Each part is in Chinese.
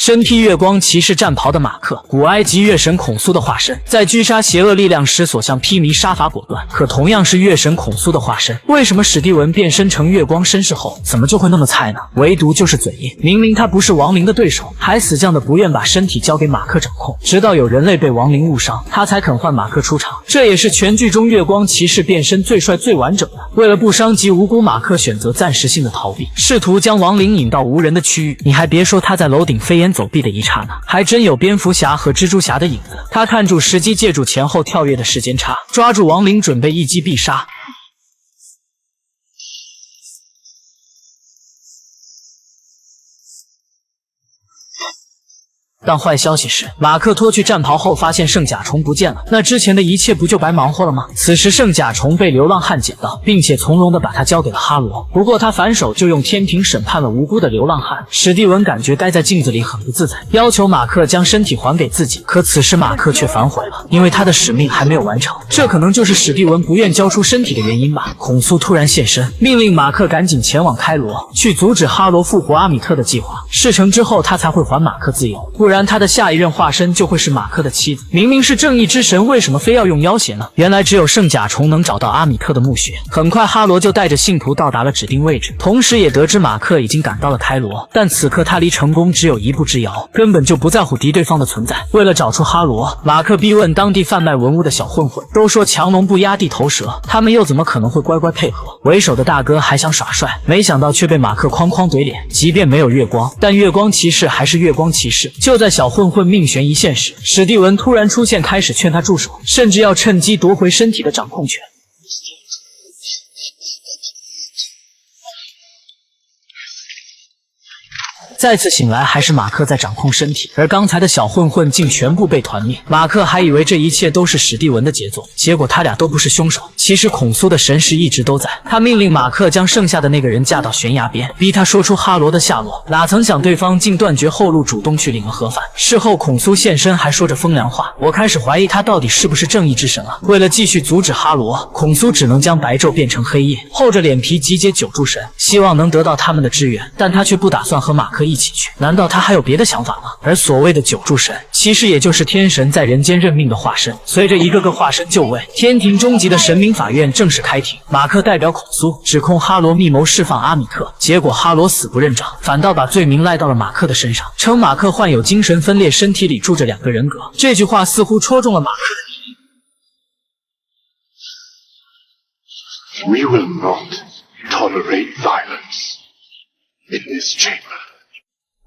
身披月光骑士战袍的马克，古埃及月神孔苏的化身，在狙杀邪恶力量时所向披靡杀伐果断。可同样是月神孔苏的化身，为什么史蒂文变身成月光绅士后，怎么就会那么菜呢？唯独就是嘴硬，明明他不是亡灵的对手，还死犟的不愿把身体交给马克掌控，直到有人类被亡灵误伤，他才肯换马克出场。这也是全剧中月光骑士变身最帅最完整的。为了不伤及无辜，马克选择暂时性的逃避，试图将亡灵引到无人的区域。你还别说，他在楼顶飞檐走壁的一刹那，还真有蝙蝠侠和蜘蛛侠的影子。他看住时机，借助前后跳跃的时间差，抓住亡灵，准备一击必杀。但坏消息是，马克脱去战袍后发现圣甲虫不见了，那之前的一切不就白忙活了吗？此时圣甲虫被流浪汉捡到，并且从容地把它交给了哈罗。不过他反手就用天平审判了无辜的流浪汉。史蒂文感觉待在镜子里很不自在，要求马克将身体还给自己。可此时马克却反悔了，因为他的使命还没有完成。这可能就是史蒂文不愿交出身体的原因吧。孔苏突然现身，命令马克赶紧前往开罗，去阻止哈罗复活阿米特的计划。事成之后，他才会还马克自由，不然他的下一任化身就会是马克的妻子。明明是正义之神，为什么非要用妖邪呢？原来只有圣甲虫能找到阿米特的墓穴。很快哈罗就带着信徒到达了指定位置，同时也得知马克已经赶到了开罗，但此刻他离成功只有一步之遥，根本就不在乎敌对方的存在。为了找出哈罗，马克逼问当地贩卖文物的小混混，都说强龙不压地头蛇，他们又怎么可能会乖乖配合？为首的大哥还想耍帅，没想到却被马克哐哐怼脸。即便没有月光，但月光骑士还是月光骑士。就在小混混命悬一线时，史蒂文突然出现，开始劝他住手，甚至要趁机夺回身体的掌控权。再次醒来，还是马克在掌控身体，而刚才的小混混竟全部被团灭。马克还以为这一切都是史蒂文的杰作，结果他俩都不是凶手。其实孔苏的神识一直都在，他命令马克将剩下的那个人架到悬崖边，逼他说出哈罗的下落。哪曾想对方竟断绝后路，主动去领了盒饭。事后孔苏现身，还说着风凉话，我开始怀疑他到底是不是正义之神了。为了继续阻止哈罗，孔苏只能将白昼变成黑夜，厚着脸皮集结九柱神，希望能得到他们的支援。但他却不打算和马克一起去，难道他还有别的想法吗？而所谓的九柱神，其实也就是天神在人间任命的化身。随着一个个化身就位，天庭终极的神明法院正式开庭。马克代表孔苏指控哈罗密谋释放阿米特，结果哈罗死不认账，反倒把罪名赖到了马克的身上，称马克患有精神分裂，身体里住着两个人格。这句话似乎戳中了马克的。 We will not tolerate violence in this chamber.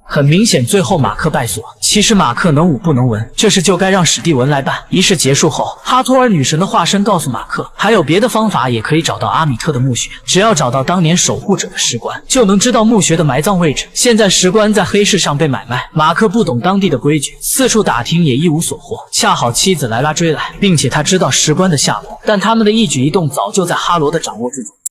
很明显，最后马克败诉。其实马克能武不能文，这事就该让史蒂文来办。仪式结束后，哈托尔女神的化身告诉马克，还有别的方法也可以找到阿米特的墓穴，只要找到当年守护者的石棺，就能知道墓穴的埋葬位置。现在石棺在黑市上被买卖，马克不懂当地的规矩，四处打听也一无所获。恰好妻子莱拉追来，并且他知道石棺的下落，但他们的一举一动早就在哈罗的掌握之中。